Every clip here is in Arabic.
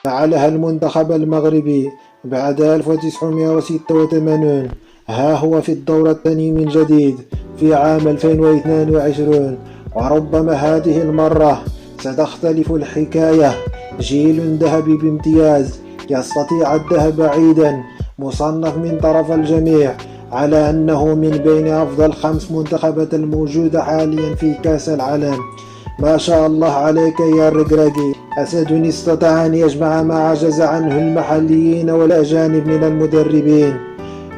فعلها المنتخب المغربي بعد 1986. ها هو في الدور الثاني من جديد في عام 2022، وربما هذه المرة ستختلف الحكاية. جيل ذهبي بامتياز يستطيع الذهاب بعيدا، مصنف من طرف الجميع على أنه من بين أفضل 5 منتخبات الموجودة حاليا في كأس العالم. ما شاء الله عليك يا الركراكي، أسد استطاع أن يجمع ما عجز عنه المحليين والأجانب من المدربين.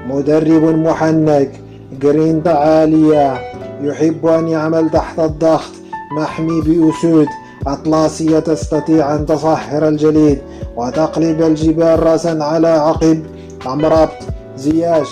مدرب محنك، جرينتا عالية، يحب أن يعمل تحت الضغط، محمي بأسود أطلسية تستطيع أن تصحر الجليد وتقلب الجبال رأسا على عقب. أمرابط، زياش،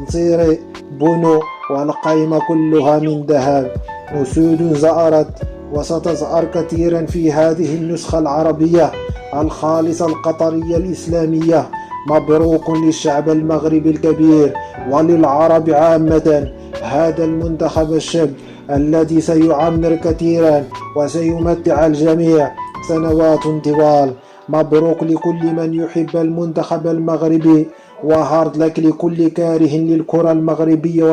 نصيري، بونو، والقائمة كلها من ذهب. أسود زأرت وستزأر كثيرا في هذه النسخة العربية الخالصة القطرية الإسلامية. مبروك للشعب المغربي الكبير وللعرب عامة. هذا المنتخب الشاب الذي سيعمر كثيرا وسيمتع الجميع سنوات طوال. مبروك لكل من يحب المنتخب المغربي، وهارد لك لكل كاره للكرة المغربية